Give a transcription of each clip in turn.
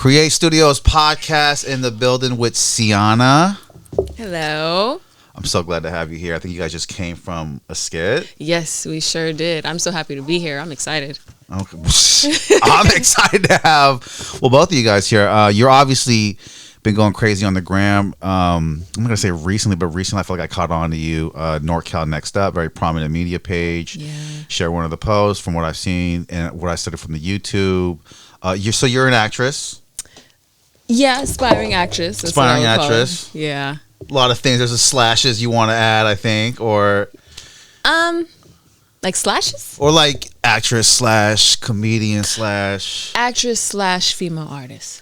Create Studios podcast in the building with Sianna. Hello. I'm so glad to have you here. I think you guys just came from a skit. Yes, we sure did. I'm so happy to be here. I'm excited. Okay. I'm excited to have, both of you guys here. You're obviously been going crazy on the gram. I'm not going to say recently, but recently I feel like I caught on to you. NorCal Next Up, very prominent media page. Yeah. Share one of the posts from what I've seen and what I studied from the YouTube. You're an actress. Yeah, aspiring actress. That's Aspiring what I would call actress. it. Yeah. A lot of things. There's a slashes you want to add, I think, or like slashes? or like actress slash comedian slash Actress slash female artist.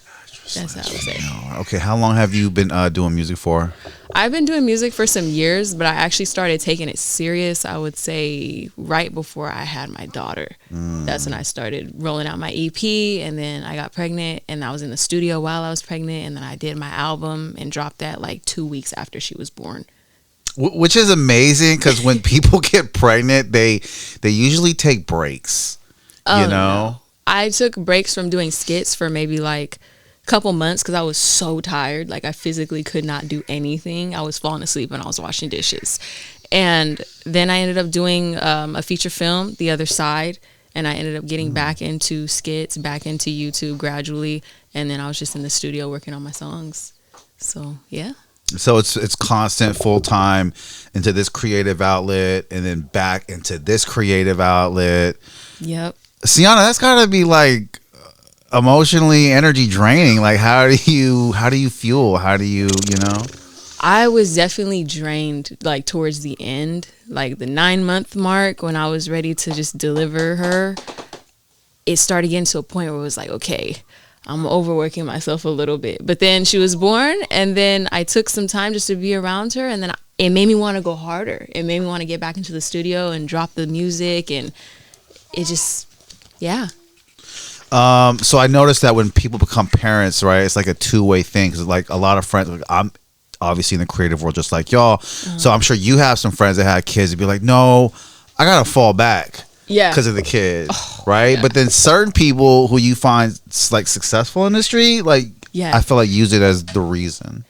That's how I would say. Okay, how long have you been doing music for? I've been doing music for some years, but I actually started taking it serious, I would say, right before I had my daughter. That's when I started rolling out my EP, and then I got pregnant, and I was in the studio while I was pregnant, and then I did my album and dropped that like 2 weeks after she was born. Which is amazing, because when people get pregnant, they usually take breaks. Oh, you know? No. I took breaks from doing skits for maybe like couple months because I was so tired. Like I physically could not do anything. I was falling asleep when I was washing dishes. And then I ended up doing a feature film, The Other Side, and I ended up getting back into skits, back into YouTube gradually, and then I was just in the studio working on my songs. So yeah. So it's constant, full time into this creative outlet, and then back into this creative outlet. Yep. Sianna, that's gotta be like emotionally energy draining. Like how do you fuel? How do you know? I was definitely drained like towards the end, like the 9-month mark when I was ready to just deliver her. It started getting to a point where it was like, okay, I'm overworking myself a little bit. But then she was born, and then I took some time just to be around her, and then it made me want to go harder. It made me want to get back into the studio and drop the music, and it just, yeah. So I noticed that when people become parents, right, it's like a two-way thing. Because like a lot of friends, like, I'm obviously in the creative world just like y'all. So I'm sure you have some friends that had kids and be like, no, I gotta fall back. Yeah. Because of the kid, right? Yeah. But then certain people who you find like successful in the street, like, yeah, I feel like use it as the reason.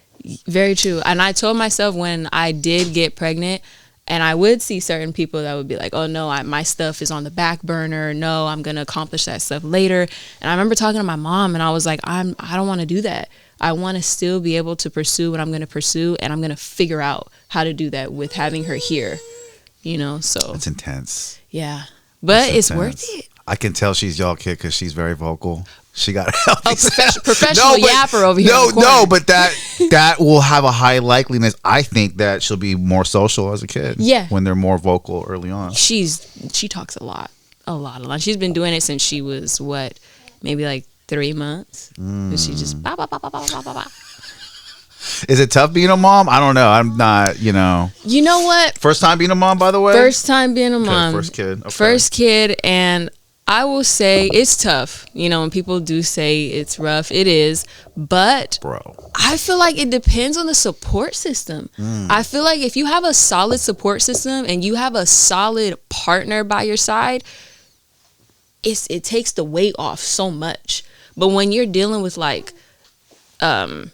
Very true. And I told myself when I did get pregnant, and I would see certain people that would be like, oh, no, my stuff is on the back burner. No, I'm going to accomplish that stuff later. And I remember talking to my mom, and I was like, I don't want to do that. I want to still be able to pursue what I'm going to pursue, and I'm going to figure out how to do that with having her here, you know? So it's intense. Yeah. But it's worth it. I can tell she's y'all kid because she's very vocal. She got help. Professional yapper over here. No, but that will have a high likeliness. I think that she'll be more social as a kid. Yeah, when they're more vocal early on. She talks a lot. She's been doing it since she was maybe like 3 months. And she just bah, bah, bah, bah, bah, bah, bah. Is it tough being a mom? I don't know. I'm not. You know what? First time being a mom, by the way. First time being a mom. First kid. Okay. First kid, and I will say it's tough. When people do say it's rough, it is. But I feel like it depends on the support system. I feel like if you have a solid support system and you have a solid partner by your side, it takes the weight off so much. But when you're dealing with like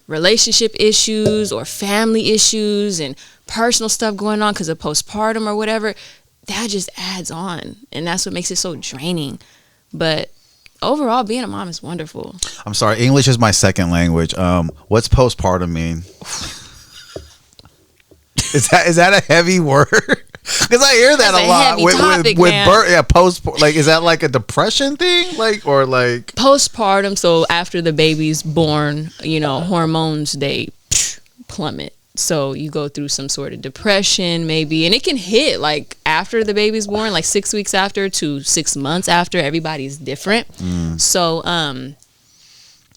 relationship issues or family issues and personal stuff going on because of postpartum or whatever, that just adds on, and that's what makes it so draining. But overall, being a mom is wonderful. I'm sorry, English is my second language. What's postpartum mean? Is that a heavy word? Because I hear that a lot with birth. Yeah, like, is that like a depression thing, like, or like postpartum? So after the baby's born, hormones they plummet. So you go through some sort of depression maybe, and it can hit like after the baby's born, like 6 weeks after to 6 months after. Everybody's different. So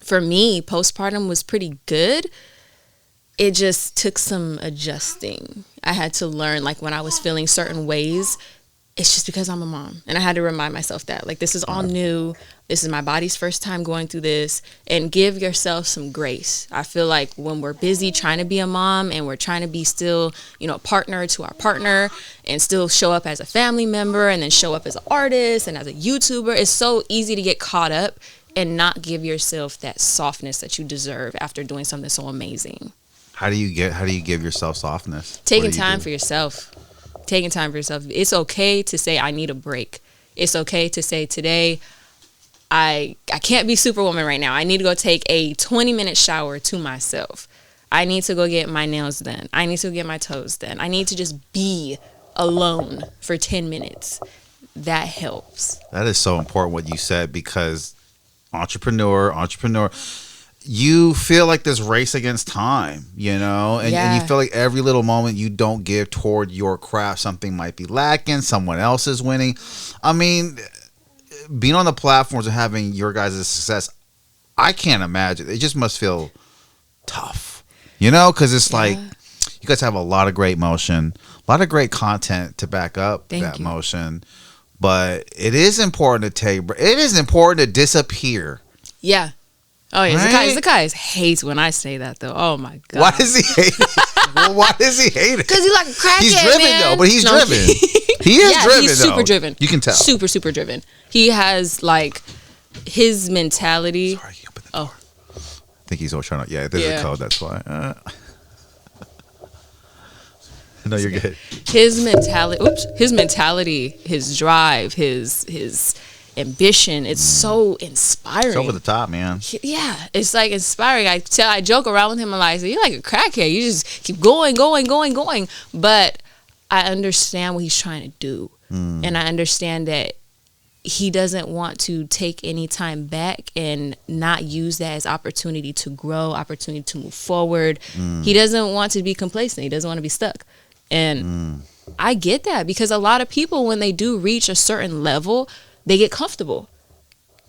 for me, postpartum was pretty good. It just took some adjusting. I had to learn, like, when I was feeling certain ways, it's just because I'm a mom. And I had to remind myself that, like, this is all new. This is my body's first time going through this, and give yourself some grace. I feel like when we're busy trying to be a mom and we're trying to be still, a partner to our partner and still show up as a family member and then show up as an artist and as a YouTuber, it's so easy to get caught up and not give yourself that softness that you deserve after doing something so amazing. How do you give yourself softness? Taking time for yourself. Taking time for yourself. It's okay to say I need a break. It's okay to say today I can't be Superwoman right now. I need to go take a 20-minute shower to myself. I need to go get my nails done. I need to get my toes done. I need to just be alone for 10 minutes. That helps. That is so important what you said, because entrepreneur, you feel like this race against time, and you feel like every little moment you don't give toward your craft, something might be lacking, someone else is winning. I mean, being on the platforms and having your guys' success, I can't imagine. It just must feel tough, because it's like you guys have a lot of great motion, a lot of great content to back up that motion. But it is important to take. It is important to disappear. Yeah. Oh yeah, right? Zakius hates when I say that though. Oh my god. Why does he hate it? Well, why does he hate it? Because he's like a crackhead. He's driven though, but he's driven. He is driven. He's super driven. You can tell. Super driven. He has like his mentality. Sorry, you open the door. I think he's always trying to. Yeah, there's a code. That's why. No, you're good. His mentality, his drive, his ambition. It's so inspiring. It's over the top, man. Yeah, it's like inspiring. I joke around with him. I'm like, you're like a crackhead. You just keep going. But I understand what he's trying to do, and I understand that he doesn't want to take any time back and not use that as opportunity to grow, opportunity to move forward. He doesn't want to be complacent. He doesn't want to be stuck. And I get that, because a lot of people, when they do reach a certain level, they get comfortable.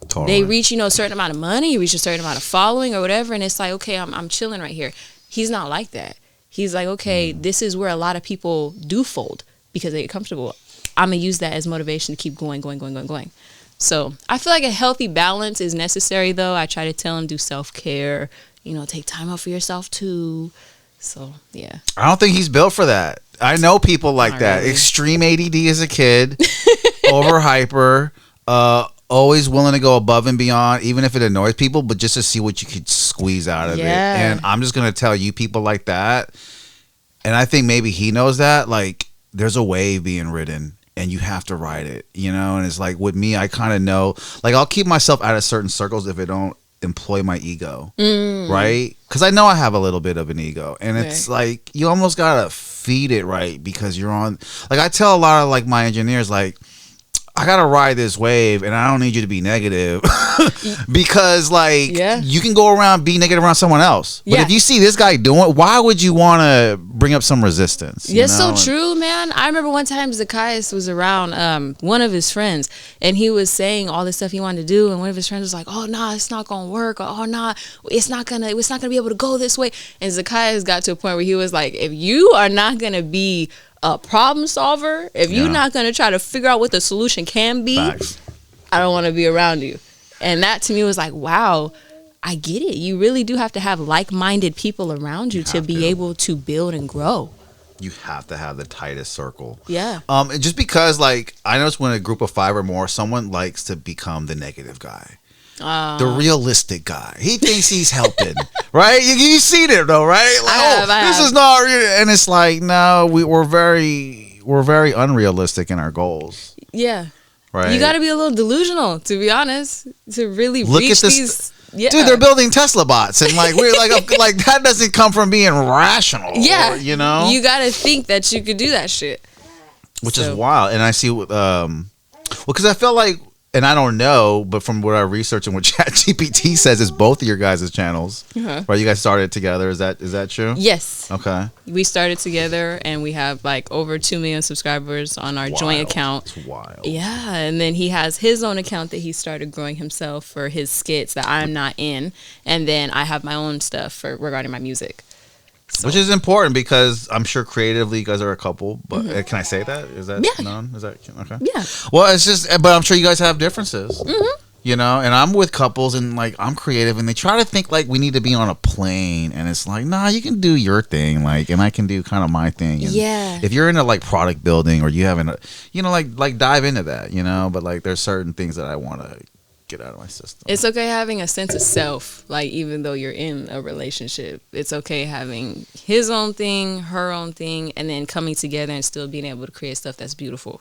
Totally. They reach, a certain amount of money, you reach a certain amount of following or whatever, and it's like, okay, I'm chilling right here. He's not like that. He's like, okay, this is where a lot of people do fold because they get comfortable. I'm going to use that as motivation to keep going. So I feel like a healthy balance is necessary, though. I try to tell him, do self-care, take time out for yourself, too. So, yeah. I don't think he's built for that. I know people like that. Really. Extreme ADD as a kid, over hyper, always willing to go above and beyond, even if it annoys people, but just to see what you could squeeze out of it. And I'm just going to tell you, people like that, and I think maybe he knows that, like, there's a wave being ridden, and you have to ride it, and it's like, with me, I kind of know, like, I'll keep myself out of certain circles if I don't employ my ego, right? Because I know I have a little bit of an ego, and it's like, you almost gotta feed it right, because you're on, like, I tell a lot of like my engineers, like, I gotta ride this wave, and I don't need you to be negative because like you can go around be negative around someone else, but if you see this guy doing it, why would you want to bring up some resistance? It's so true, man. I remember one time Zakius was around one of his friends, and he was saying all this stuff he wanted to do, and one of his friends was like, oh nah, it's not gonna work, or oh nah, it's not gonna be able to go this way. And Zakius got to a point where he was like, if you are not gonna be a problem solver, if you're not going to try to figure out what the solution can be, I don't want to be around you. And that to me was like, wow, I get it. You really do have to have like-minded people around you to be able to build and grow. You have to have the tightest circle. Yeah. Just because, like, I notice when a group of 5 or more, someone likes to become the negative guy. The realistic guy. He thinks he's helping, right? You seen it though, right? Like, this is not real. And it's like, no, we're very unrealistic in our goals. Yeah. Right. You got to be a little delusional, to be honest, to really reach these. Yeah. Dude, they're building Tesla bots, and like we're like that doesn't come from being rational. Yeah. Or, you got to think that you could do that shit. Which is wild. And I see because I felt like, and I don't know, but from what I researched and what ChatGPT says, is both of your guys' channels. Right? You guys started together. Is that true? Yes. Okay. We started together, and we have like over 2 million subscribers on our joint account. It's wild. Yeah, and then he has his own account that he started growing himself for his skits that I'm not in, and then I have my own stuff regarding my music. So. Which is important, because I'm sure creatively you guys are a couple, but can I say that? Is that known? Is that okay? Yeah. Well, it's just, but I'm sure you guys have differences. And I'm with couples, and like, I'm creative, and they try to think like we need to be on a plane, and it's like, nah, you can do your thing, like, and I can do kind of my thing. And if you're into like product building, or you haven't, like dive into that, but like there's certain things that I want to get out of my system. It's okay having a sense of self, like even though you're in a relationship. It's okay having his own thing, her own thing, and then coming together and still being able to create stuff that's beautiful.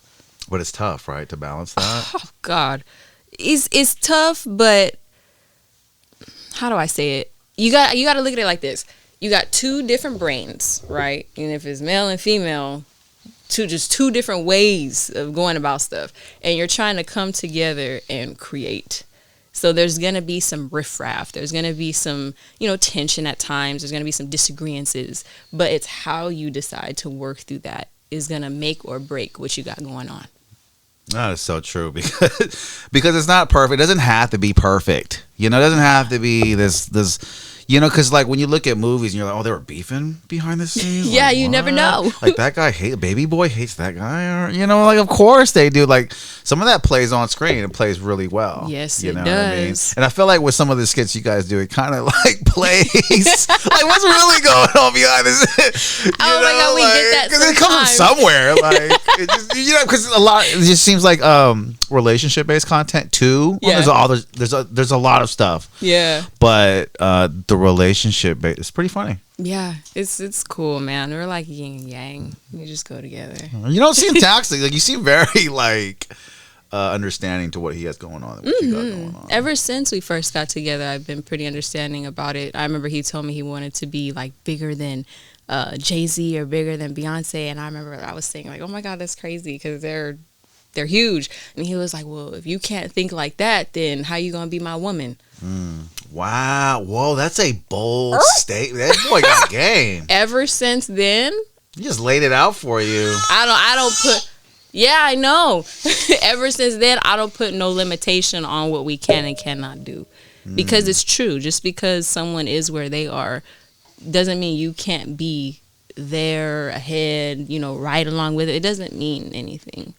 But it's tough, right, to balance that? Oh God, it's tough, but how do I say it? You got to look at it like this. You got two different brains, right? And if it's male and female, two different ways of going about stuff, and you're trying to come together and create. So there's gonna be some riffraff. There's gonna be some, tension at times. There's gonna be some disagreements, but it's how you decide to work through that is gonna make or break what you got going on. That is so true because it's not perfect. It doesn't have to be perfect. It doesn't have to be this. Because like when you look at movies and you're like, oh, they were beefing behind the scenes. Yeah, like, you what? never know. Like that guy baby boy hates that guy, or like of course they do. Like some of that plays on screen, it plays really well. Yes, you know it does. what I mean? And I feel like with some of the skits you guys do, it kind of like plays like what's really going on behind this. Oh my God, we get that because it comes from somewhere. Like it just, because a lot. It just seems like relationship based content too. Yeah. There's a lot of stuff. Yeah. But the relationship base, it's pretty funny. Yeah, it's cool, man. We're like yin and yang. We just go together. You don't seem toxic. Like you seem very like understanding to what he has going on. What you got going on. Ever since we first got together, I've been pretty understanding about it. I remember he told me he wanted to be like bigger than Jay-Z or bigger than Beyonce, and I remember I was saying like, oh my God, that's crazy because they're huge. And he was like, well, if you can't think like that, then how you gonna be my woman? Wow. Whoa, that's a bold statement. That boy got game. Ever since then, he just laid it out for you. I don't put. Yeah, I know. Ever since then, I don't put no limitation on what we can and cannot do, because it's true. Just because someone is where they are, doesn't mean you can't be there ahead. Right along with it. It doesn't mean anything.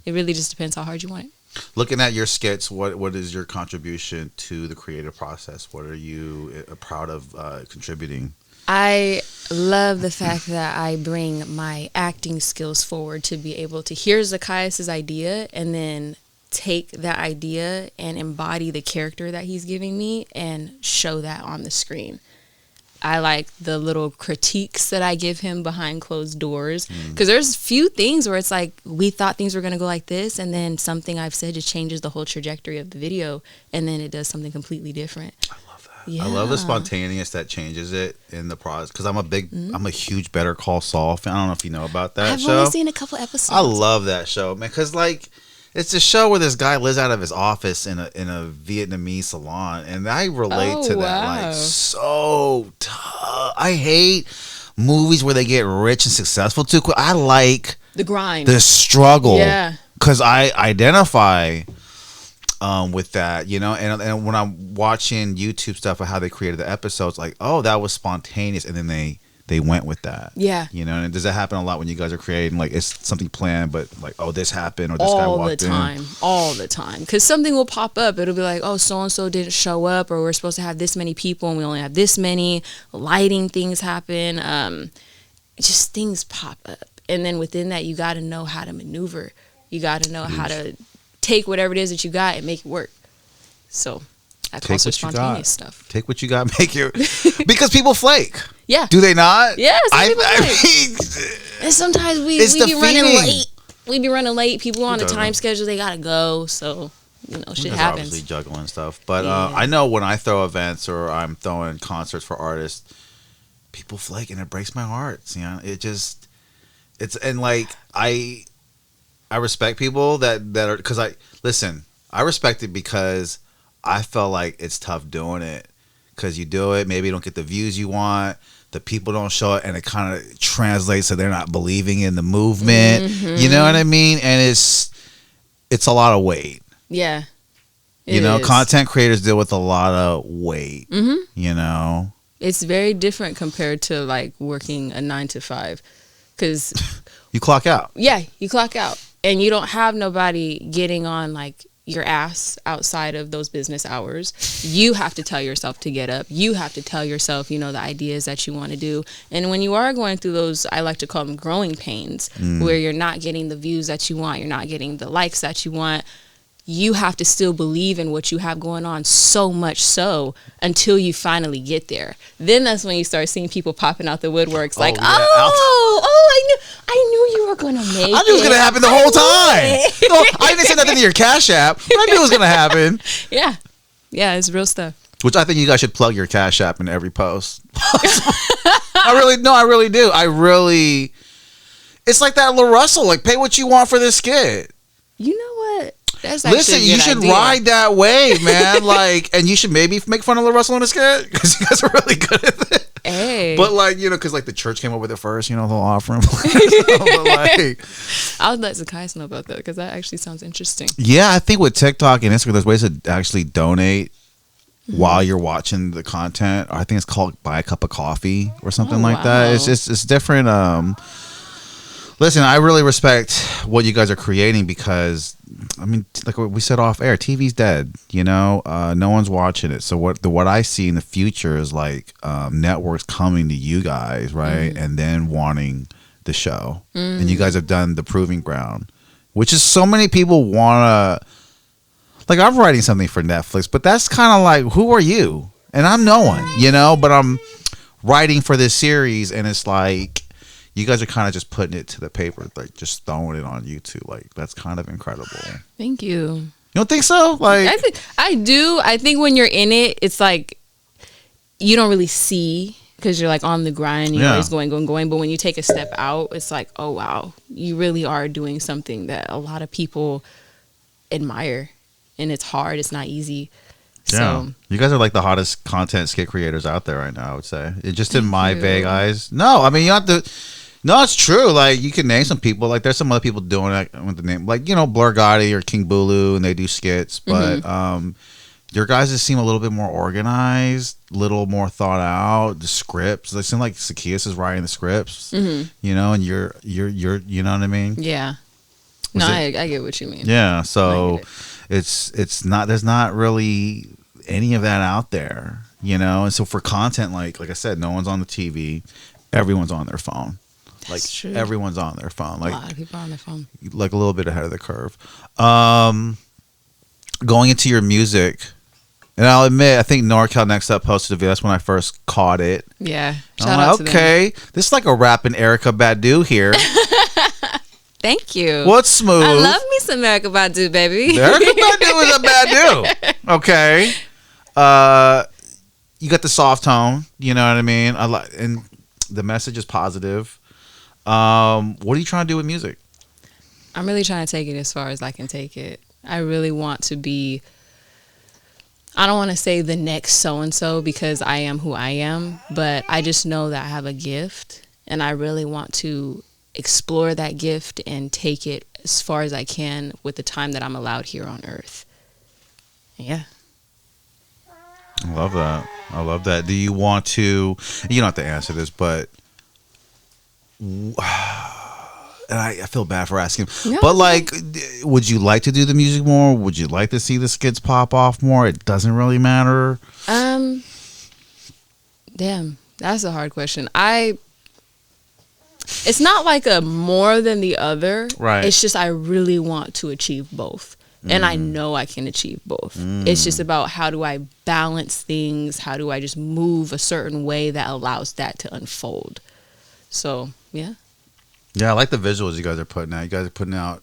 It really just depends how hard you want it. Looking at your skits, what is your contribution to the creative process? What are you proud of contributing? I love the fact that I bring my acting skills forward to be able to hear Zakius' idea and then take that idea and embody the character that he's giving me and show that on the screen. I like the little critiques that I give him behind closed doors, because there's few things where it's like we thought things were going to go like this, and then something I've said just changes the whole trajectory of the video, and then it does something completely different. I love that. Yeah. I love the spontaneous that changes it in the process, because I'm a huge Better Call Saul fan. I don't know if you know about that show. I've only seen a couple episodes. I love that show, man, because like it's a show where this guy lives out of his office in a Vietnamese salon, and I relate to that like so tough. I hate movies where they get rich and successful too quick. I like the grind, the struggle, because I identify with that, and when I'm watching YouTube stuff of how they created the episodes, like, oh, that was spontaneous, and then they went with that. Yeah. And does that happen a lot when you guys are creating? Like, it's something planned, but like, oh, this happened, or this guy walked in. All the time. Because something will pop up. It'll be like, oh, so-and-so didn't show up, or we're supposed to have this many people, and we only have this many. Lighting things happen. Just things pop up. And then within that, you got to know how to maneuver. You got to know how to take whatever it is that you got and make it work. So that's also spontaneous stuff. Take what you got, make it. Because people flake. Yeah. Do they not? Yeah. I mean, and sometimes we be running late. We be running late. People on the time schedule, they gotta go. So shit happens. Obviously juggling stuff, but I know when I throw events or I'm throwing concerts for artists, people flake, and it breaks my heart. And like I respect people that are, because I respect it because I felt like it's tough doing it, because you do it, maybe you don't get the views you want, the people don't show it, and it kind of translates so they're not believing in the movement. You know what I mean? And it's a lot of weight. Yeah. Content creators deal with a lot of weight. It's very different compared to like working a 9 to 5, because you clock out. Yeah, you clock out, and you don't have nobody getting on like your ass outside of those business hours. You have to tell yourself to get up. You have to tell yourself, the ideas that you want to do. And when you are going through those, I like to call them growing pains, where you're not getting the views that you want, you're not getting the likes that you want, you have to still believe in what you have going on so much so until you finally get there. Then that's when you start seeing people popping out the woodworks like, yeah. I knew you were gonna make it. I knew it was gonna happen the whole time. No, I didn't say nothing to your Cash App, but I knew it was gonna happen. Yeah. Yeah, it's real stuff. Which I think you guys should plug your Cash App in every post. I really do. It's like that Lil Russell, like pay what you want for this skit. You know what? That's actually Listen, a good you should idea. ride that wave, man. Like, and you should maybe make fun of Lil Russell in a skit because you guys are really good at it. Hey. But like, because like the church came up with it first, they'll offer him. But like, I'll let Zakius know about that because that actually sounds interesting. yeah, I think with TikTok and Instagram, there's ways to actually donate while you're watching the content. I think it's called Buy a Cup of Coffee or something like that. It's different. Listen, I really respect what you guys are creating because, I mean, like we said off air, TV's dead. No one's watching it. So what I see in the future is like networks coming to you guys, right, and then wanting the show. And you guys have done the proving ground, which is so many people wanna. Like I'm writing something for Netflix, but that's kind of like, who are you? And I'm no one, But I'm writing for this series, and it's like. You guys are kind of just putting it to the paper, like just throwing it on YouTube. Like that's kind of incredible. Thank you. You don't think so? Like I do. I think when you're in it, it's like you don't really see because you're like on the grind. You're always going. But when you take a step out, it's like, oh wow, you really are doing something that a lot of people admire, and it's hard. It's not easy. Yeah. So you guys are like the hottest content skit creators out there right now. I would say it just in my vague eyes. No, I mean you have to. No, it's true. Like you can name some people. Like there's some other people doing it with the name, like Blur Gotti or King Bulu, and they do skits. But your guys just seem a little bit more organized, little more thought out. The scripts, they seem like Zakius is writing the scripts. And you're you know what I mean? Yeah. No, I get what you mean. Yeah. So it's not. There's not really any of that out there. And so for content, like I said, no one's on the TV. Everyone's on their phone. That's true. Everyone's on their phone. Like a lot of people are on their phone. Like a little bit ahead of the curve. Going into your music, and I'll admit, I think NorCal Next Up posted a video. That's when I first caught it. Yeah. Shout out to them. Okay, this is like a rapping Erykah Badu here. Thank you. What's smooth? I love me some Erykah Badu, baby. Erykah Badu is a Badu. Okay. You got the soft tone. You know what I mean? And the message is positive. What are you trying to do with music? I'm really trying to take it as far as I can take it. I really want to be, I don't want to say the next so-and-so because I am who I am, but I just know that I have a gift and I really want to explore that gift and take it as far as I can with the time that I'm allowed here on earth. Yeah. I love that. Do you want to, you don't have to answer this, but and I feel bad for asking, but like, would you like to do the music more? Would you like to see the skits pop off more? It doesn't really matter. Damn, that's a hard question. It's not like a more than the other. Right. It's just I really want to achieve both. And I know I can achieve both. It's just about how do I balance things? How do I just move a certain way that allows that to unfold? So, yeah. Yeah, I like the visuals you guys are putting out. You guys are putting out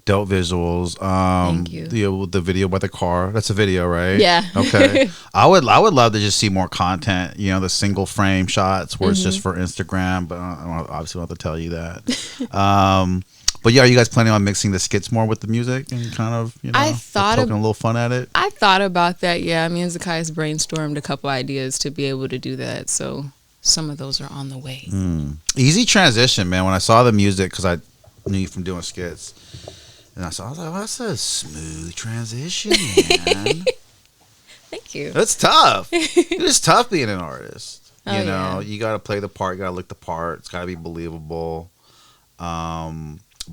dope visuals. Thank you. The video by the car. That's a video, right? Yeah. Okay. I would love to just see more content. The single frame shots where it's just for Instagram. But I obviously don't have to tell you that. But yeah, are you guys planning on mixing the skits more with the music and kind of, poking a little fun at it? I thought about that, yeah. Me and Zakius brainstormed a couple ideas to be able to do that. So some of those are on the way. Easy transition, man. When I saw the music, because I knew you from doing skits, and I was like, well, that's a smooth transition, man. Thank you. That's tough. It's tough being an artist. You got to play the part, you got to look the part. It's got to be believable.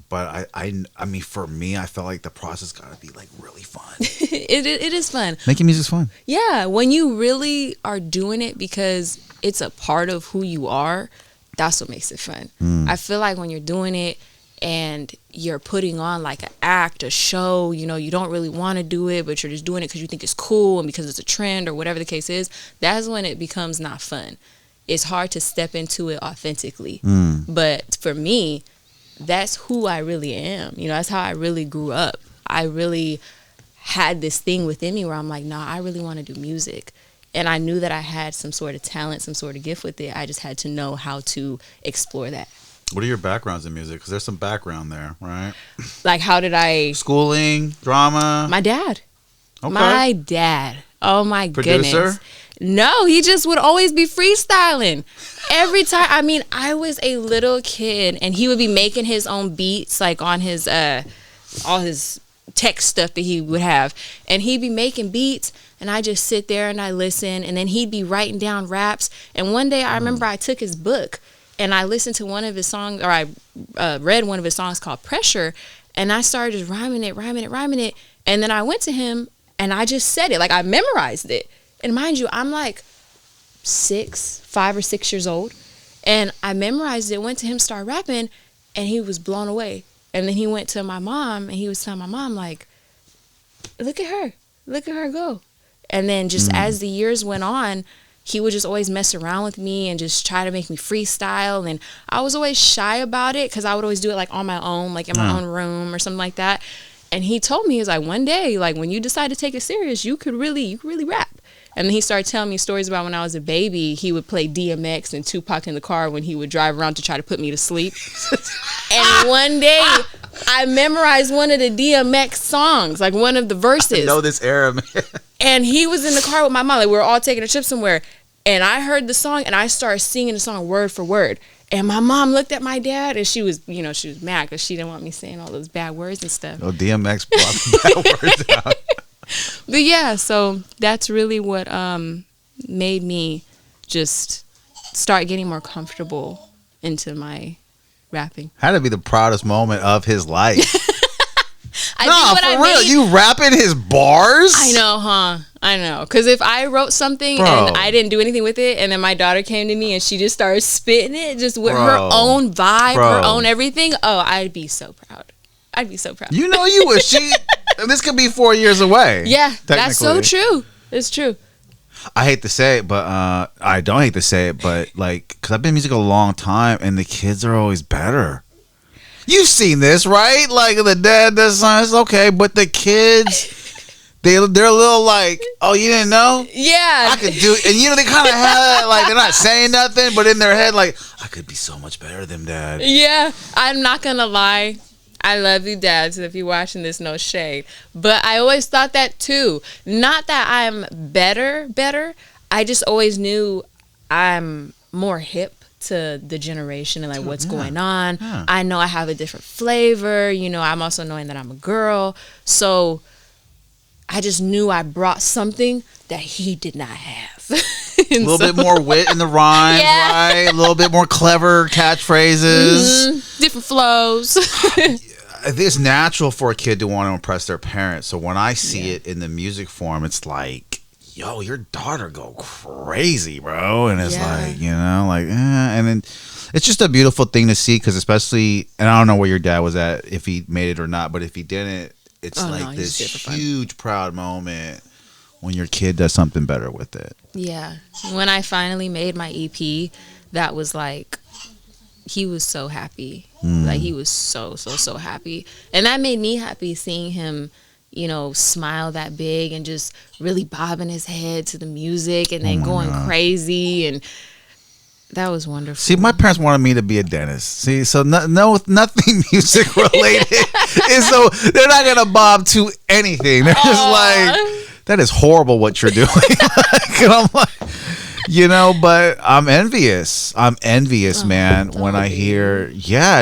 But I mean, for me, I felt like the process got to be like really fun. It is fun. Making music's fun. Yeah, when you really are doing it because it's a part of who you are, that's what makes it fun. I feel like when you're doing it and you're putting on like an act, a show, you know, you don't really want to do it, but you're just doing it because you think it's cool and because it's a trend or whatever the case is, that's when it becomes not fun. It's hard to step into it authentically. But for me, that's who I really am. You know, that's how I really grew up. I really had this thing within me where I'm like, nah, I really want to do music. And I knew that I had some sort of talent, some sort of gift with it. I just had to know how to explore that. What are your backgrounds in music? Because there's some background there, right? Like, how did I... Schooling, drama? My dad. Okay. My dad. Oh, my Producer? goodness. No, he just would always be freestyling. Every time. I mean, I was a little kid, and he would be making his own beats, like on his, all his tech stuff that he would have. And he'd be making beats, and I just sit there and I listen, and then he'd be writing down raps. And one day I remember I took his book, and I listened to one of his songs, or I read one of his songs called Pressure, and I started just rhyming it. And then I went to him, and I just said it. Like, I memorized it. And mind you, I'm like 5 or 6 years old. And I memorized it, went to him, started rapping, and he was blown away. And then he went to my mom, and he was telling my mom, like, look at her go. And then just as the years went on, he would just always mess around with me and just try to make me freestyle. And I was always shy about it because I would always do it like on my own, like in my own room or something like that. And he told me, he was like, one day, like when you decide to take it serious, you could really rap. And then he started telling me stories about when I was a baby, he would play DMX and Tupac in the car when he would drive around to try to put me to sleep. And one day, I memorized one of the DMX songs, like one of the verses. I know this era, man. And he was in the car with my mom. Like, we were all taking a trip somewhere. And I heard the song, and I started singing the song word for word. And my mom looked at my dad, and she was mad because she didn't want me saying all those bad words and stuff. Oh, DMX brought bad words out. But yeah, so that's really what made me just start getting more comfortable into my rapping. Had to be the proudest moment of his life. I for real. You rapping his bars? I know, huh? I know. Because if I wrote something and I didn't do anything with it, and then my daughter came to me and she just started spitting it just with her own vibe, her own everything, oh, I'd be so proud. You know you would. This could be 4 years away. Yeah, that's so true. It's true. I hate to say it, but I don't hate to say it, but like, because I've been in music a long time, and the kids are always better. You've seen this, right? Like the dad does something, it's okay, but the kids, they're a little like, oh, you didn't know? Yeah, I could do it. And you know, they kind of have that, like, they're not saying nothing, but in their head, like, I could be so much better than dad. Yeah, I'm not gonna lie. I love you, dads. If you're watching this, no shade. But I always thought that too. Not that I'm better. I just always knew I'm more hip to the generation and like what's going on. Yeah. I know I have a different flavor. You know, I'm also knowing that I'm a girl. So I just knew I brought something that he did not have. A little bit more wit in the rhymes, right? A little bit more clever catchphrases. Different flows. I think it's natural for a kid to want to impress their parents. So when I see it in the music form, it's like, yo, your daughter go crazy, bro. And it's like, you know, like, and then it's just a beautiful thing to see because especially, and I don't know where your dad was at, if he made it or not, but if he didn't, it's this huge proud moment when your kid does something better with it. Yeah. When I finally made my EP, that was like, he was so happy. Like, he was so happy. And that made me happy seeing him, you know, smile that big and just really bobbing his head to the music and then going crazy. And that was wonderful. See, my parents wanted me to be a dentist. See, so nothing music related. And so they're not going to bob to anything. They're just like, that is horrible what you're doing. And I'm like, you know, but I'm envious. Man, when I hear,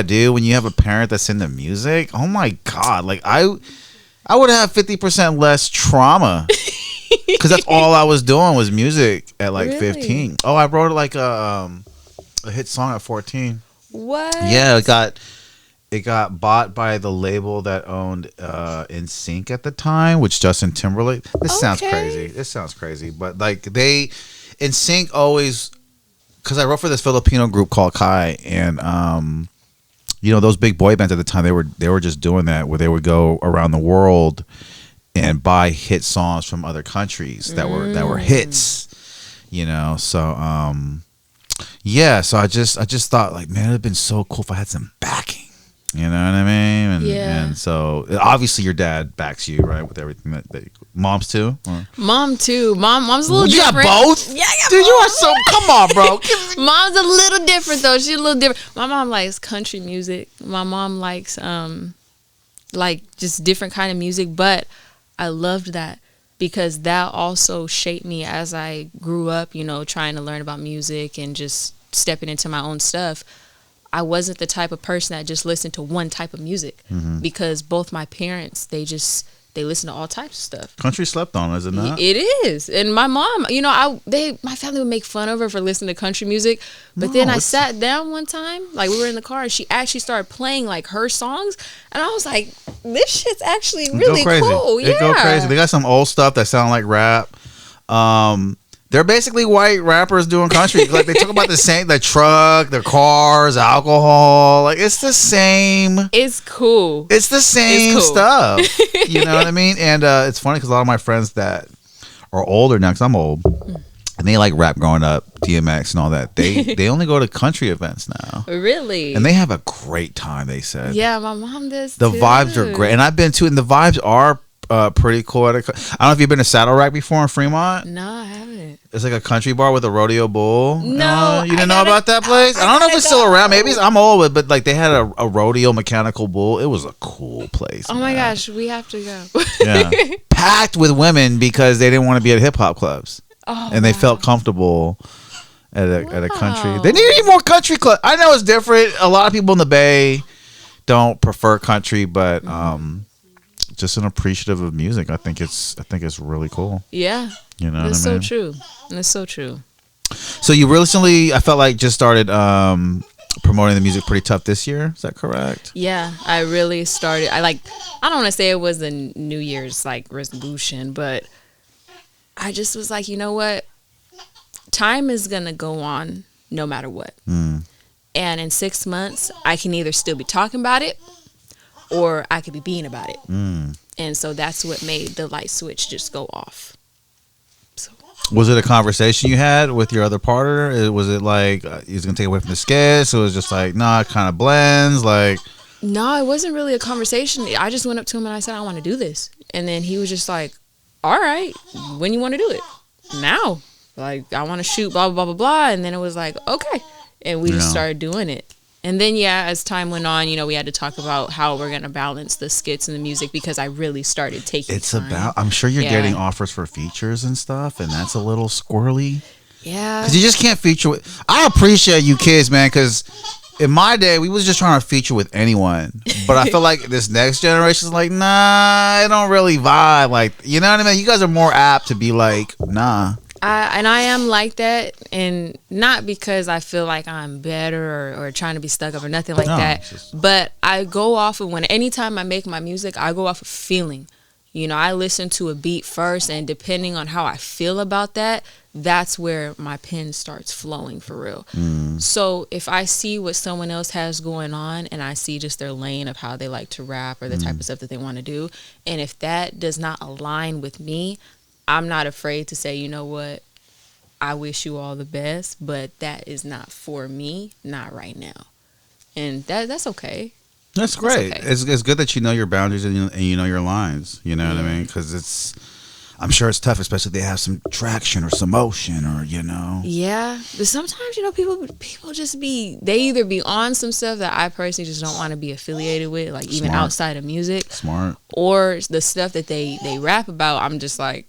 dude, when you have a parent that's into music, oh my God. Like, I would have 50% less trauma because that's all I was doing was music at like 15. Oh, I wrote like a hit song at 14. What? Yeah, it got bought by the label that owned NSYNC at the time, which Justin Timberlake. This sounds crazy, but like NSYNC always, because I wrote for this Filipino group called Kai, and those big boy bands at the time, they were just doing that, where they would go around the world and buy hit songs from other countries that were hits. So yeah, so I just thought, like, man, it'd been so cool if I had some backing. You know what I mean? And so obviously your dad backs you, right, with everything that moms too? Or? Mom too. Mom's a little different. You got both? Yeah, I got Dude, both. you are so, come on, bro. Mom's a little different though. She's a little different. My mom likes country music. My mom likes like just different kind of music, but I loved that because that also shaped me as I grew up, trying to learn about music and just stepping into my own stuff. I wasn't the type of person that just listened to one type of music because both my parents, they listen to all types of stuff. Country slept on, is it not? It is. And my mom, my family would make fun of her for listening to country music. But then I sat down one time, like we were in the car, and she actually started playing like her songs. And I was like, this shit's actually really cool. It go crazy. They got some old stuff that sound like rap. They're basically white rappers doing country. Like, they talk about the truck, their cars, alcohol. Like, it's the same. It's cool. It's the same stuff. You know what I mean? And it's funny because a lot of my friends that are older now, because I'm old, and they like rap growing up, DMX and all that. They only go to country events now. Really? And they have a great time, they said. Yeah, my mom does The too. vibes are great. And I've been to, and the vibes are pretty cool. I don't know if you've been to Saddle Rack before in Fremont. No, I haven't. It's like a country bar with a rodeo bull. No, you didn't know about that place? I don't know if it's still around. Maybe I'm old, but like they had a rodeo mechanical bull. It was a cool place. Oh my gosh, we have to go. Yeah, packed with women because they didn't want to be at hip hop clubs, and they felt comfortable at a country. They need more country club. I know it's different. A lot of people in the Bay don't prefer country, but just an appreciative of music. I think it's really cool. Yeah. You know That's what I mean? so true. That's so true. So you recently, I felt like, just started promoting the music pretty tough this year. Is that correct? Yeah, I really started. I don't want to say it was a New Year's like resolution, but I just was like, you know what? Time is gonna go on no matter what. And in 6 months, I can either still be talking about it, or I could be being about it. And so that's what made the light switch just go off. So. Was it a conversation you had with your other partner? Was it like he's going to take away from the skits? So it was just like, nah, it kind of blends? Like, no, it wasn't really a conversation. I just went up to him and I said, I want to do this. And then he was just like, all right, when you want to do it? Now. Like, I want to shoot, blah, blah, blah, blah, blah. And then it was like, okay. And we just started doing it. And then, as time went on, we had to talk about how we're going to balance the skits and the music because I really started taking time. I'm sure you're getting offers for features and stuff, and that's a little squirrely. Yeah. Because you just can't feature with... I appreciate you kids, man, because in my day, we was just trying to feature with anyone. But I feel like this next generation is like, nah, I don't really vibe. Like, you know what I mean? You guys are more apt to be like, nah. And I am like that, and not because I feel like I'm better or trying to be stuck up or nothing like that. But I go off of anytime I make my music, I go off of feeling. I listen to a beat first, and depending on how I feel about that, that's where my pen starts flowing for real. So if I see what someone else has going on, and I see just their lane of how they like to rap or the type of stuff that they want to do, and if that does not align with me, I'm not afraid to say, you know what, I wish you all the best, but that is not for me, not right now. And that's okay. That's great. Okay. It's good that you know your boundaries and you know your lines. You know what I mean? Because I'm sure it's tough, especially if they have some traction or some motion or, Yeah. But sometimes, people just they either be on some stuff that I personally just don't want to be affiliated with, like even outside of music. Smart. Or the stuff that they rap about, I'm just like,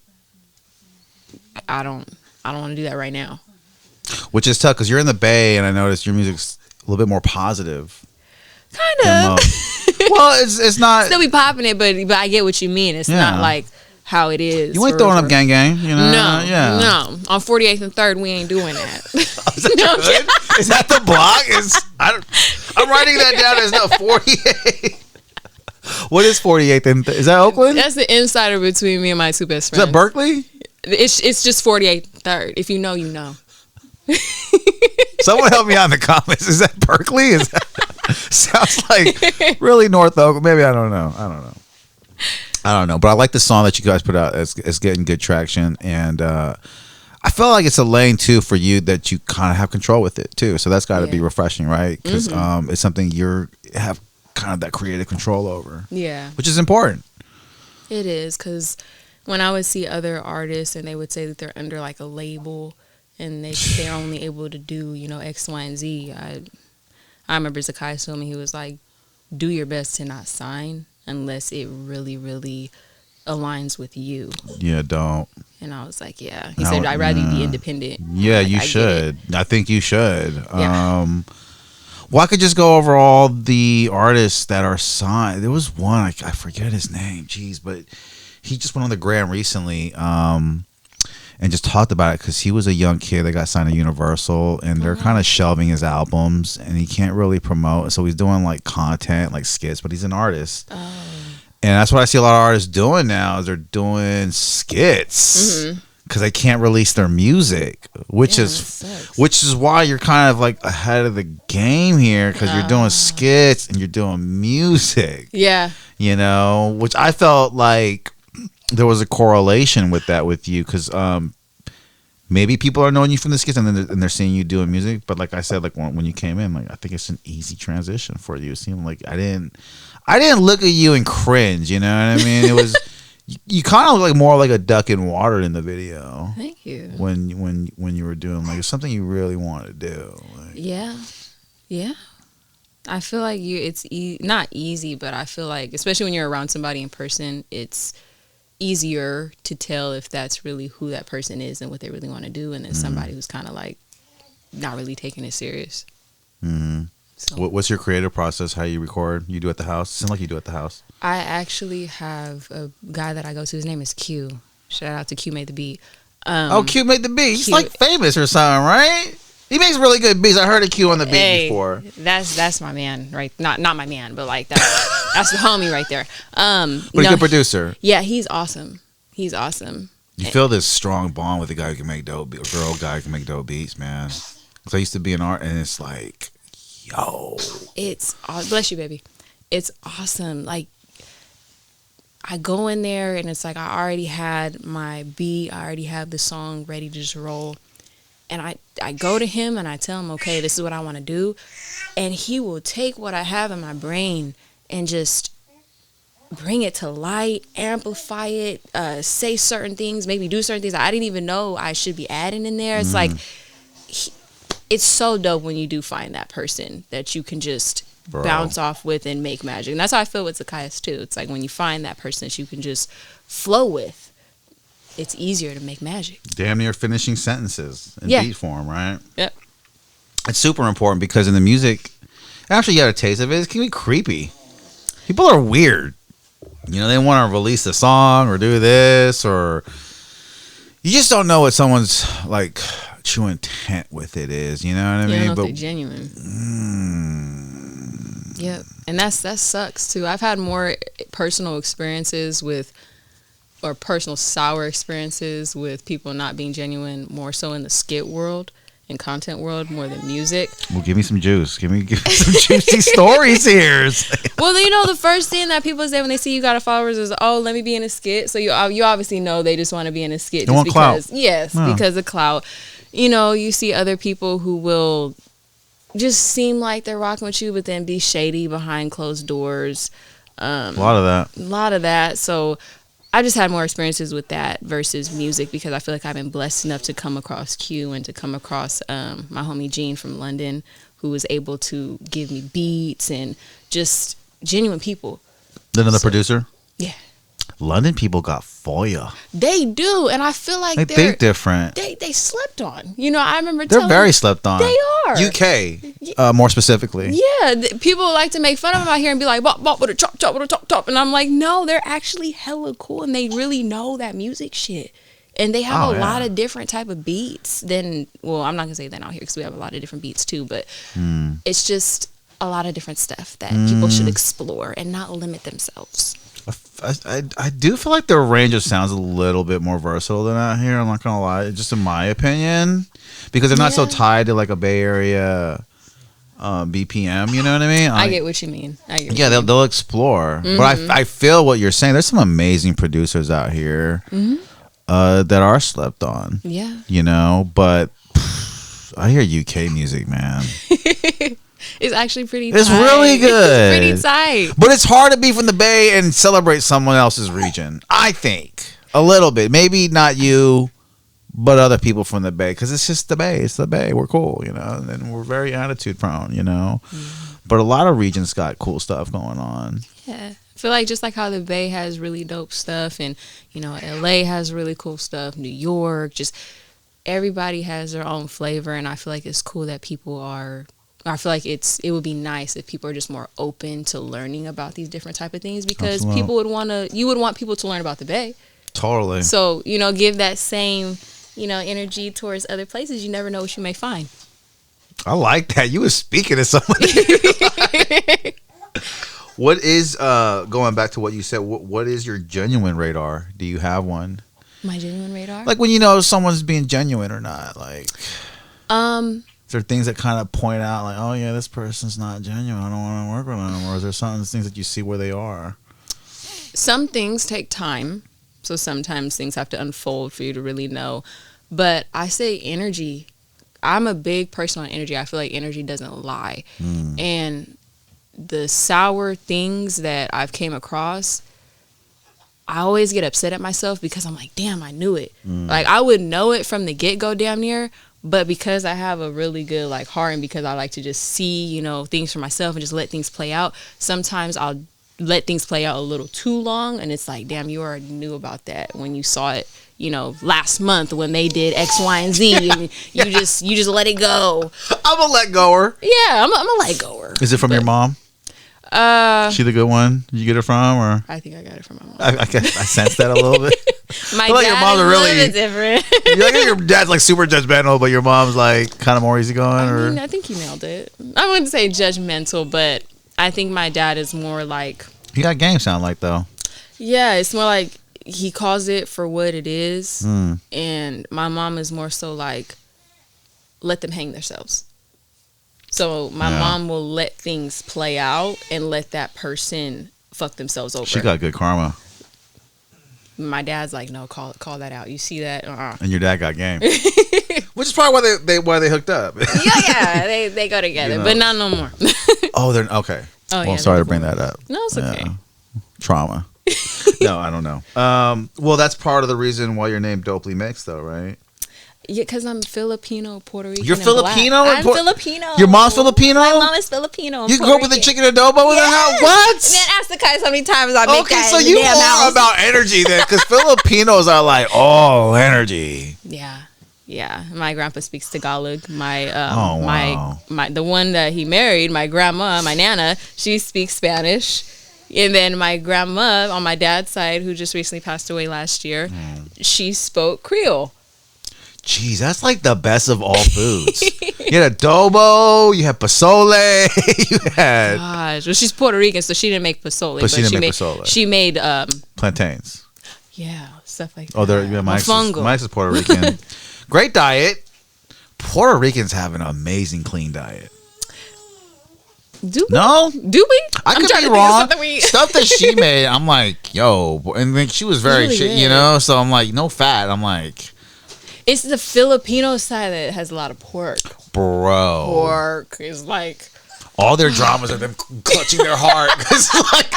I don't want to do that right now. Which is tough because you're in the Bay, and I noticed your music's a little bit more positive. Kind of. Well, it's not. Still be popping it, but I get what you mean. It's not like how it is. You ain't throwing up gang gang, No, yeah. no. On 48th and 3rd, we ain't doing that. Is that the block? I'm writing that down as no 48. What is 48th and is that Oakland? That's the insider between me and my two best friends. Is that Berkeley? It's just 48th and 3rd. If you know, you know. Someone help me out in the comments. Is that Berkeley? Is that? Sounds like really North Oak. Maybe I don't know. I don't know. But I like the song that you guys put out. It's getting good traction, and I feel like it's a lane too for you that you kind of have control with it too. So that's got to be refreshing, right? Because it's something you have kind of that creative control over. Yeah, which is important. It is, because when I would see other artists and they would say that they're under like a label and they're only able to do, you know, X, Y, and Z. I remember Zakius told me, he was like, do your best to not sign unless it really, really aligns with you. Yeah, don't. And I was like, yeah. He said, I'd rather you be independent. Yeah, like, you should. I think you should. Yeah. Well, I could just go over all the artists that are signed. There was one, I forget his name, jeez, but he just went on the gram recently and just talked about it because he was a young kid that got signed to Universal, and they're kind of shelving his albums, and he can't really promote. So he's doing like content, like skits, but he's an artist. Oh. And that's what I see a lot of artists doing now, is they're doing skits. Because they can't release their music, which is why you're kind of like ahead of the game here, because you're doing skits and you're doing music. Yeah, you know, which I felt like there was a correlation with that with you, because maybe people are knowing you from the skits and then they're seeing you doing music. But like I said, like when you came in, like I think it's an easy transition for you. It seemed like I didn't look at you and cringe. You know what I mean? It was. You kind of look like more like a duck in water in the video. Thank you. When you were doing like something you really wanted to do. Like. Yeah. I feel like it's not easy, but I feel like, especially when you're around somebody in person, it's easier to tell if that's really who that person is and what they really want to do, and then somebody who's kind of like not really taking it serious. So. What's your creative process? How you record? You do at the house? It seems like you do at the house. I actually have a guy that I go to. His name is Q. Shout out to Q Made the Beat. Q Made the Beat. He's like famous or something, right? He makes really good beats. I heard a Q on the beat before. That's my man, right? Not my man, but like that's the homie right there. But a good producer. Yeah, he's awesome. He's awesome. You feel this strong bond with a guy who can make dope beats, a girl guy who can make dope beats, man. Because I used to be an art, and it's like, yo, it's bless you, baby. It's awesome. Like, I go in there and it's like I already had my beat, I already have the song ready to just roll, and I go to him and I tell him, okay, this is what I want to do, and he will take what I have in my brain and just bring it to light, amplify it, say certain things, maybe do certain things I didn't even know I should be adding in there. It's like it's so dope when you do find that person that you can just bounce off with and make magic. And that's how I feel with Zakius too. It's like when you find that person that you can just flow with, it's easier to make magic. Damn near finishing sentences in beat form, right? Yep. It's super important because in the music, after you get a taste of it, it can be creepy. People are weird. You know, they want to release a song or do this, or you just don't know what someone's like true intent with it is. You know what I mean? You don't know if they're genuine. Yep. And that sucks too. I've had more personal experiences with, or personal sour experiences with people not being genuine, more so in the skit world and content world more than music. Well, give me some juice. Give me some juicy stories here. Well, you know, the first thing that people say when they see you got a followers is, "Oh, let me be in a skit." So you obviously know they just want to be in a skit just because, because of clout. You know, you see other people who will just seem like they're rocking with you, but then be shady behind closed doors. A lot of that. So I just had more experiences with that versus music, because I feel like I've been blessed enough to come across Q and to come across my homie Gene from London, who was able to give me beats and just genuine people. Another producer? Yeah. London people got foya. They do, and I feel like they think different. They slept on. You know, I remember they're very slept on. They are. UK, more specifically. Yeah, people like to make fun of them out here and be like, bop, bop, with a chop, chop, with a top, top. And I'm like, no, they're actually hella cool, and they really know that music shit. And they have a lot of different type of beats than, well, I'm not going to say that out here because we have a lot of different beats too, but it's just a lot of different stuff that people should explore and not limit themselves. I do feel like their range of sounds a little bit more versatile than out here. I'm not gonna lie, just in my opinion, because they're not so tied to like a Bay Area BPM. You know what I mean? I get what you mean. Yeah, they'll explore. But I feel what you're saying. There's some amazing producers out here that are slept on. Yeah. You know, but I hear UK music, man. It's actually pretty tight. It's really good. It's pretty tight. But it's hard to be from the Bay and celebrate someone else's region. I think. A little bit. Maybe not you, but other people from the Bay. Because it's just the Bay. It's the Bay. We're cool, you know. And we're very attitude prone, you know. But a lot of regions got cool stuff going on. Yeah. I feel like just like how the Bay has really dope stuff. And, you know, LA has really cool stuff. New York. Just everybody has their own flavor. And I feel like it's cool that people are... I feel like it would be nice if people are just more open to learning about these different type of things, because people would you would want people to learn about the Bay. Totally. So, you know, give that same, you know, energy towards other places. You never know what you may find. I like that. You were speaking to somebody. What is, going back to what you said, what is your genuine radar? Do you have one? My genuine radar? Like when you know someone's being genuine or not, like... Is there things that kind of point out, like, oh, yeah, this person's not genuine. I don't want to work with them. Or is there some things that you see where they are? Some things take time. So sometimes things have to unfold for you to really know. But I say energy. I'm a big person on energy. I feel like energy doesn't lie. And the sour things that I've came across, I always get upset at myself because I'm like, damn, I knew it. Like, I would know it from the get-go damn near. But because I have a really good like heart, and because I like to just see, you know, things for myself and just let things play out, sometimes I'll let things play out a little too long, and it's like, damn, you already knew about that when you saw it, you know, last month when they did X, Y, and Z, and you just let it go. I'm a let goer. Yeah, I'm a let goer. Is it from your mom? She the good one? Did you get it from, or? I think I got it from my mom. I sense that a little bit. My like dad your mom's is really a little bit different. You like your dad's like super judgmental, but your mom's like kind of more easygoing. I mean, I think you nailed it. I wouldn't say judgmental, but I think my dad is more like. He got game sound like though. Yeah, it's more like he calls it for what it is, and my mom is more so like, let them hang themselves. So my mom will let things play out and let that person fuck themselves over. She got good karma. My dad's like, no, call that out. You see that? And your dad got game, which is probably why they hooked up. yeah, they go together, you know? But not no more. Oh, they're okay. Oh, well, yeah, sorry to bring that up. No, it's okay. Trauma. No, I don't know. Well, that's part of the reason why you're named DopelyMixed, though, right? Yeah, because I'm Filipino, Puerto Rican. You're Filipino? I'm Filipino. Your mom's Filipino? My mom is Filipino. You grew up with the chicken adobo in the house? What? And then ask the guys how many times I make that. Okay, so you are about energy then, because Filipinos are like, oh, energy. Yeah. My grandpa speaks Tagalog. My the one that he married, my grandma, my nana, she speaks Spanish. And then my grandma on my dad's side, who just recently passed away last year, she spoke Creole. Jeez, that's like the best of all foods. You had adobo, you had pozole, you had... Gosh, well, she's Puerto Rican, so she didn't make pozole. But she didn't make pozole. She made... plantains. Yeah, stuff like that. Oh, Mike's is Puerto Rican. Great diet. Puerto Ricans have an amazing clean diet. Do we? No? Do we? I could be wrong. Stuff that she made, I'm like, yo. And then she was very shit, you know? So I'm like, no fat. I'm like... It's the Filipino side that has a lot of pork. Bro. Pork is like... All their dramas are them clutching their heart. Because like,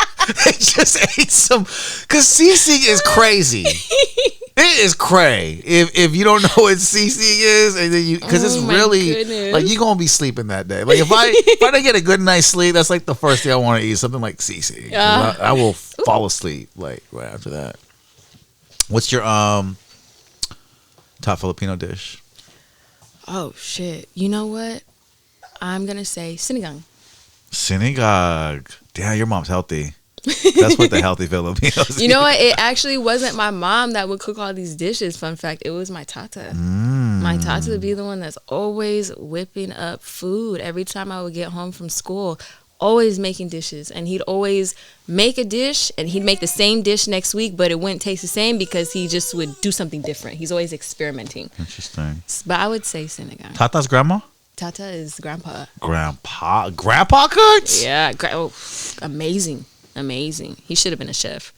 they just ate some... Because sisig is crazy. It is cray. If you don't know what sisig is, and then you... Because it's really... Goodness. Like, you're going to be sleeping that day. Like, if I didn't get a good night's sleep, that's like the first thing I want to eat. Something like sisig. I will fall asleep, like, right after that. What's your... top Filipino dish? Oh, shit. You know what? I'm going to say sinigang. Sinigang. Damn, your mom's healthy. That's what the healthy Filipinos You know what? It actually wasn't my mom that would cook all these dishes. Fun fact, it was my tata. My tata would be the one that's always whipping up food. Every time I would get home from school, always making dishes, and he'd always make a dish and he'd make the same dish next week, but it wouldn't taste the same because he just would do something different. He's always experimenting. Interesting. But I would say sinigang. Tata's grandma? Tata is grandpa. Grandpa cooks? Yeah, amazing. He should have been a chef.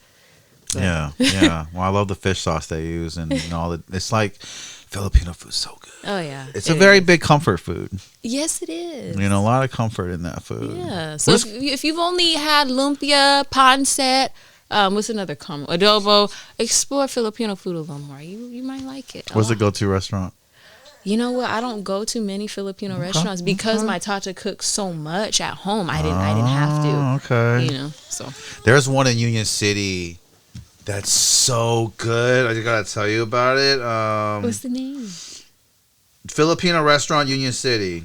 But. Yeah. Well, I love the fish sauce they use and all the. It's like Filipino food's so good. Oh yeah, it's a very big comfort food. Yes, it is. You know, a lot of comfort in that food. Yeah. So if you've only had lumpia, pancit, what's another common adobo? Explore Filipino food a little more. You might like it. What's the go-to restaurant? You know what? I don't go to many Filipino restaurants because my tata cooks so much at home. I didn't have to. Okay. You know, so there's one in Union City that's so good. I just gotta tell you about it. What's the name? Filipino restaurant, Union City.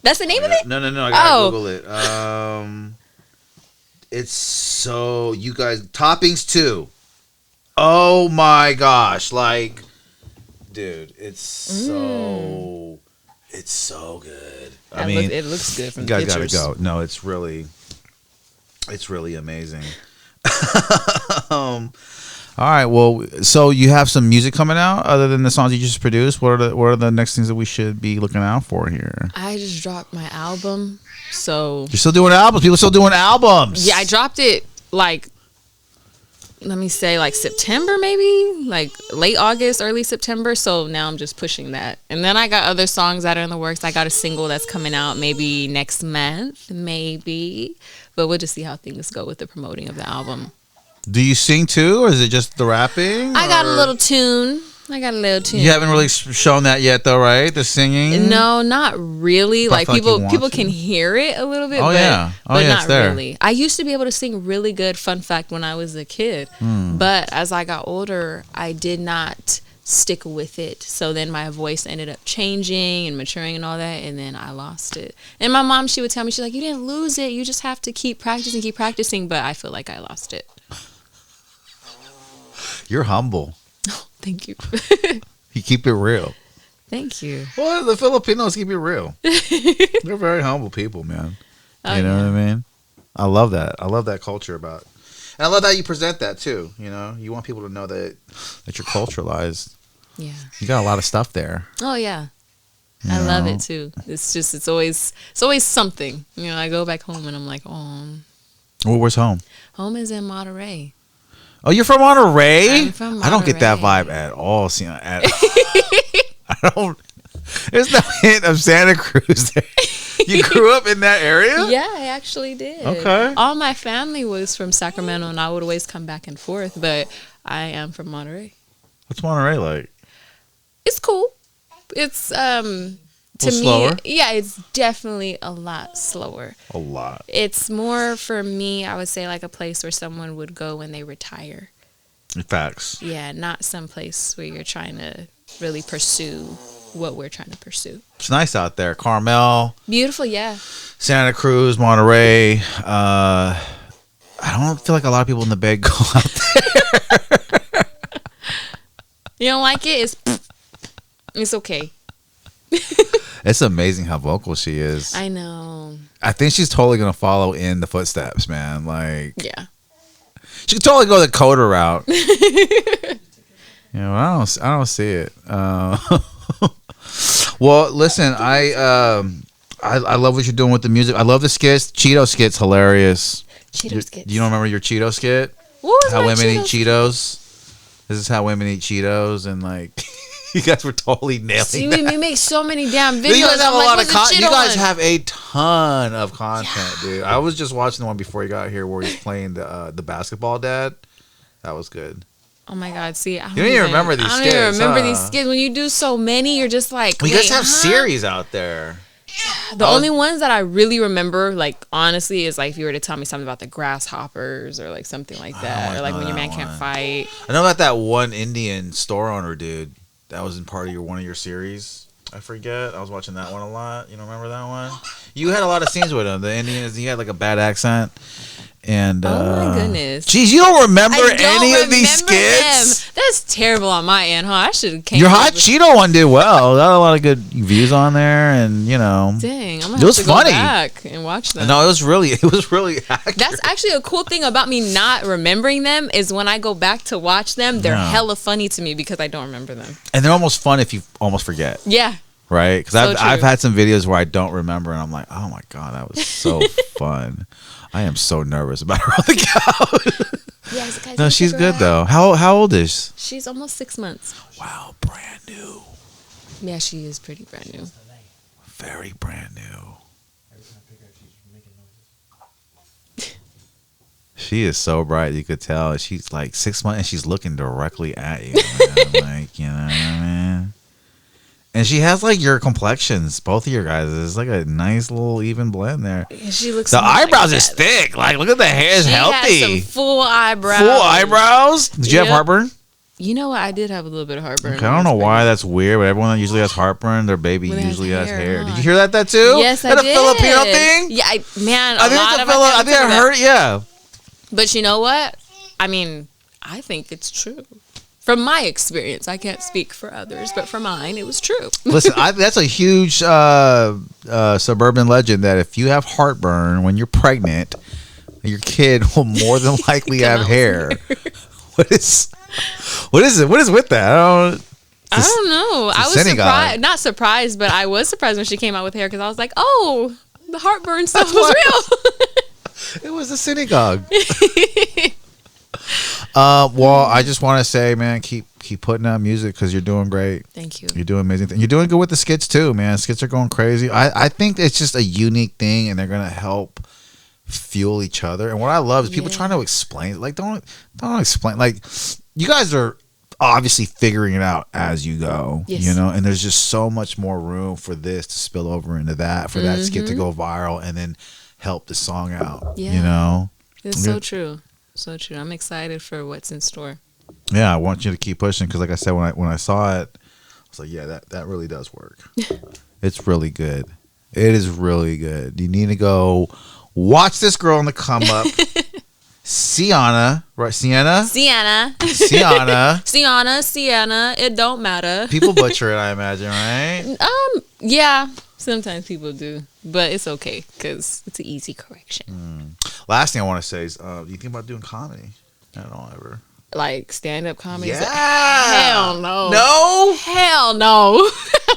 That's the name of it? No. I gotta Google it. It's so you guys toppings too. Oh my gosh! Like, dude, it's so good. I mean, it looks good from you the guys pictures. gotta go. No, it's really amazing. All right. Well, so you have some music coming out other than the songs you just produced. What are the next things that we should be looking out for here? I just dropped my album, so you're still doing albums. People still doing albums. Yeah, I dropped it like, let me say, like September, maybe like late August, early September. So now I'm just pushing that, and then I got other songs that are in the works. I got a single that's coming out maybe next month, maybe, but we'll just see how things go with the promoting of the album. Do you sing too, or is it just the rapping? I got a little tune. You haven't really shown that yet, though, right? The singing? No, not really. Like people can hear it a little bit, but not really. I used to be able to sing really good. Fun fact: when I was a kid, but as I got older, I did not stick with it. So then my voice ended up changing and maturing and all that, and then I lost it. And my mom, she would tell me, she's like, "You didn't lose it. You just have to keep practicing." But I feel like I lost it. You're humble. Oh, thank you. You keep it real. Thank you. Well, the Filipinos keep it real. They're very humble people, man. You know what I mean? I love that. I love that culture and I love how you present that too. You know, you want people to know that you're culturalized. Yeah. You got a lot of stuff there. Oh yeah. I love it too. It's always something. You know, I go back home and I'm like, oh. Well, where's home? Home is in Monterey. Oh, you're from Monterey? I'm from Monterey. I don't get that vibe at all, Sianna. I don't. There's no hint of Santa Cruz there. You grew up in that area? Yeah, I actually did. Okay. All my family was from Sacramento, and I would always come back and forth, but I am from Monterey. What's Monterey like? It's cool. It's to me, slower? Yeah, it's definitely a lot slower. A lot. It's more, for me, I would say, like a place where someone would go when they retire. Facts. Yeah, not some place where you're trying to really pursue what we're trying to pursue. It's nice out there. Carmel. Beautiful, yeah. Santa Cruz, Monterey. I don't feel like a lot of people in the Bay go out there. You don't like it? It's okay. It's amazing how vocal she is. I know. I think she's totally gonna follow in the footsteps, man. Like, yeah, she could totally go the Coda route. You know, I don't see it. Well, listen, I love what you're doing with the music. I love the skits. Cheeto skits, hilarious. Cheeto skits. Do you remember your Cheeto skit? What was how my women Cheeto eat Cheetos. This is how women eat Cheetos, and like. You guys were totally nailing that. We make so many damn videos. You guys have a lot of content. You guys have a ton of content, dude. I was just watching the one before you got here where he's playing the basketball dad. That was good. Oh my God! See, you don't even remember these skits. I don't even remember these skits. When you do so many, you're just like. You guys have series out there. The only ones that I really remember, like honestly, is like if you were to tell me something about the grasshoppers or like something like that, or like when your man can't fight. I know about that one Indian store owner dude. That was in part of one of your series. I forget. I was watching that one a lot. You don't remember that one? You had a lot of scenes with him. The Indians, he had like a bad accent. And oh my goodness. Geez, you don't remember any of these skits? Them. That's terrible on my end, huh? I should have came. Your hot Cheeto one did well. Got a lot of good views on there, and you know. Dang, I'm gonna have to go back and watch them. No, it was really accurate. That's actually a cool thing about me not remembering them is when I go back to watch them, they're hella funny to me because I don't remember them. And they're almost fun if you almost forget. Yeah. right? Because So I've true. had some videos where I don't remember, and I'm like, oh my god, that was so fun. I am so nervous about her on the couch. Yeah, Zakius, No, you she's figure good out. though. How old is She's almost 6 months. she? Wow, brand new. Yeah, she is pretty brand new. Very brand new. She is so bright, you could tell. She's like 6 months and she's looking directly at you, man. Like, you know what I mean? And she has like your complexions, both of your guys. It's like a nice little even blend there. Yeah, she looks. The so much eyebrows like is that. thick. Like, look at the hair is She healthy. has some full eyebrows. Full eyebrows. Did you have Yep. heartburn? You know what? I did have a little bit of heartburn. Okay, I don't know why that's weird, but everyone that usually has heartburn, their baby When it has usually has hair, hair. huh? Did you hear that too? Yes, I that did. a Filipino thing? Yeah, man. I think it's a I think I heard it. Yeah. But you know what? I mean, I think it's true. From my experience, I can't speak for others, but for mine, it was true. Listen, that's a huge suburban legend that if you have heartburn when you're pregnant, your kid will more than likely have hair. What is it? What is with that? I don't know. I was synagogue. surprised. Not surprised, but I was surprised when she came out with hair because I was like, oh, the heartburn stuff was real. It was a synagogue. Well, I just want to say, man, keep putting out music because you're doing great. Thank you. You're doing amazing things. You're doing good with the skits too, man. Skits are going crazy. I think it's just a unique thing, and they're gonna help fuel each other. And what I love is people trying to explain. Like, don't explain. Like, you guys are obviously figuring it out as you go. Yes. You know, and there's just so much more room for this to spill over into that, for that skit to go viral, and then help the song out. Yeah. You know, It's so true. So true. I'm excited for what's in store. yeah, I want you to keep pushing because, like I said, when I saw it, I was like, yeah, that really does work. It's really good. It is really good. You need to go watch this girl on the come up, Sianna, right? Sianna. Sianna. It don't matter. People butcher it, I imagine, right? Yeah. Sometimes people do, but it's okay because it's an easy correction. Last thing I want to say is, do you think about doing comedy at all ever? Like stand-up comedy? Yeah. Hell no. No. Hell no.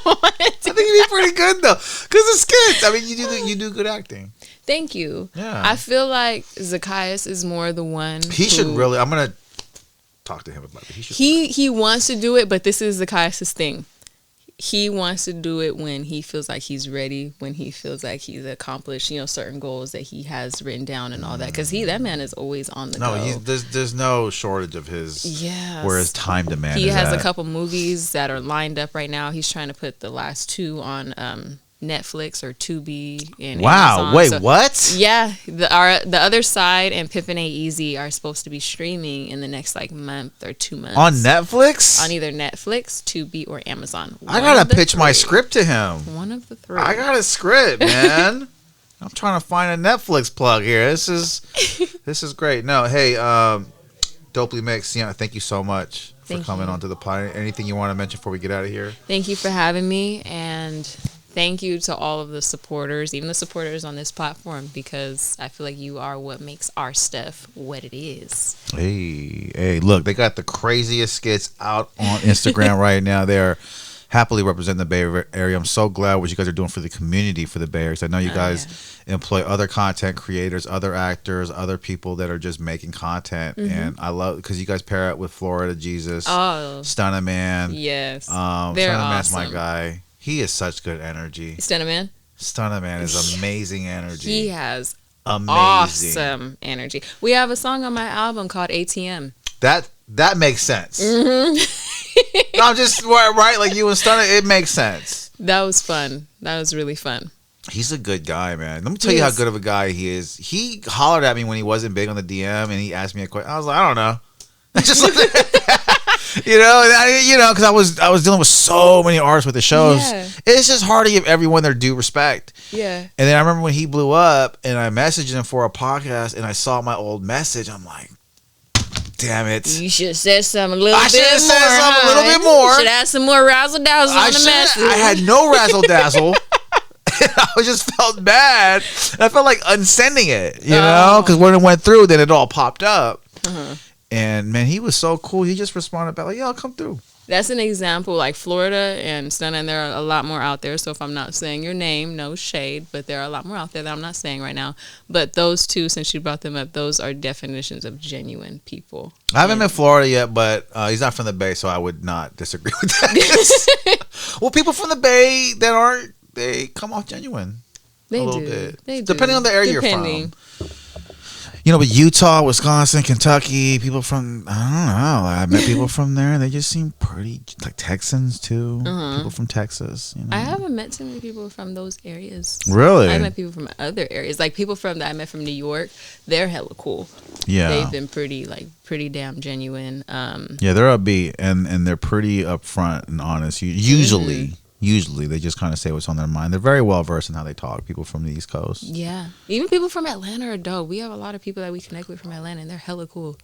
I think you'd be pretty good though, because the skits. I mean, you do good acting. Thank you. Yeah. I feel like Zakius is more the one. He should really. I'm gonna talk to him about it. He wants to do it, but this is Zakius' thing. He wants to do it when he feels like he's ready, when he feels like he's accomplished, certain goals that he has written down and all that. Because that man is always on the go. No, there's no shortage of his. Yes. Where his time demand. He is has at. a couple movies that are lined up right now. He's trying to put the last 2 on Netflix or Tubi and Wow! Amazon. Wait, what? Yeah, the Other Side and Pippin Ain't Easy are supposed to be streaming in the next month or 2 months On Netflix? on either Netflix, Tubi, or Amazon. I gotta pitch my script to him. One of the 3. I got a script, man. I'm trying to find a Netflix plug here. This is great. No, hey, DopelyMixed, Sianna, thank you so much for coming onto the pod. Anything you want to mention before we get out of here? Thank you for having me, and thank you to all of the supporters, even the supporters on this platform, because I feel like you are what makes our stuff what it is. Hey, look, they got the craziest skits out on Instagram right now. They're happily representing the Bay Area. I'm so glad what you guys are doing for the community, for the Bay Area. I know you guys employ other content creators, other actors, other people that are just making content. And I love, because you guys pair it with Florida Jesus, Stunna Man. Yes. They're They're Stunna Man's my awesome. guy. He is such good energy. Stunna Man? Stunna Man is amazing energy. He has amazing. awesome energy. We have a song on my album called ATM. That makes sense. No, I'm just right, like you and Stunna, it makes sense. That was fun. That was really fun. He's a good guy, man. Let me tell you how good of a guy he is. He hollered at me when he wasn't big on the DM, and he asked me a question. I was like, I don't know. Just because I was dealing with so many artists with the shows. Yeah. It's just hard to give everyone their due respect. Yeah. And then I remember when he blew up, and I messaged him for a podcast, and I saw my old message. I'm like, damn it. You should have said something a little I bit should more. have said something a little bit You more. should have some more razzle dazzle on the message. I had no razzle dazzle. I just felt bad. I felt like unsending it, because when it went through, then it all popped up. And man, he was so cool. He just responded back like, "Yeah, I'll come through." That's an example, like Florida and Sianna, and there are a lot more out there. So if I'm not saying your name, no shade, but there are a lot more out there that I'm not saying right now. But those two, since you brought them up, those are definitions of genuine people. I haven't been to Florida yet, but he's not from the Bay, so I would not disagree with that. Well, people from the Bay that aren't, they come off genuine. They a little do. bit. They Depending do. on the area you're from. You know, but Utah, Wisconsin, Kentucky, people from, I don't know. I met people from there. They just seem pretty, like Texans too. People from Texas. You know? I haven't met too many people from those areas. Really? I met people from other areas. Like people from that I met from New York, they're hella cool. Yeah. They've been pretty damn genuine. Yeah, they're upbeat and they're pretty upfront and honest. Usually, they just kind of say what's on their mind. They're very well versed in how they talk. People from the East Coast. Yeah, even people from Atlanta are dope. We have a lot of people that we connect with from Atlanta, and they're hella cool.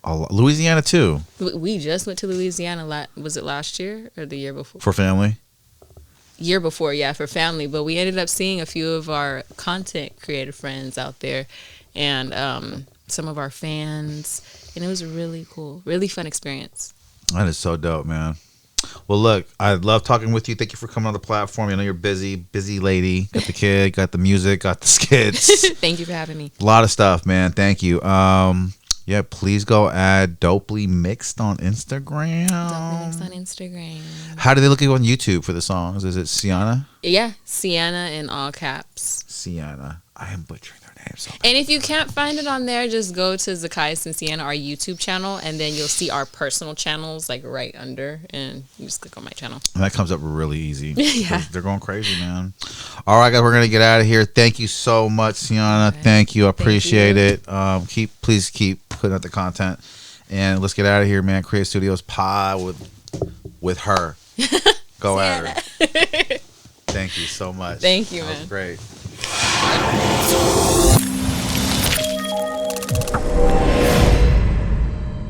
Louisiana too. We just went to Louisiana. Was it last year or the year before? For family. Year before, yeah, for family. But we ended up seeing a few of our content creator friends out there, and some of our fans, and it was really cool, really fun experience. That is so dope, man. Well, look, I love talking with you. Thank you for coming on the platform. I know you're busy lady. Got the kid, got the music, got the skits. Thank you for having me. A lot of stuff, man. Thank you. Yeah, please go add DopelyMixed on Instagram. DopelyMixed on Instagram. How do they look at you on YouTube for the songs? Is it Sianna? Yeah, Sianna in all caps. Sianna. I am butchering their names. So and if you can't find it on there, just go to Zakius and Sianna, our YouTube channel, and then you'll see our personal channels like right under, and you just click on my channel. And that comes up really easy. Yeah. They're going crazy, man. All right, guys, we're going to get out of here. Thank you so much, Sianna. Okay. Thank you. I appreciate it. Please keep putting out the content. And let's get out of here, man. Creative Studios Pod with her. Go at her. Thank you so much. Thank you, that man. was great.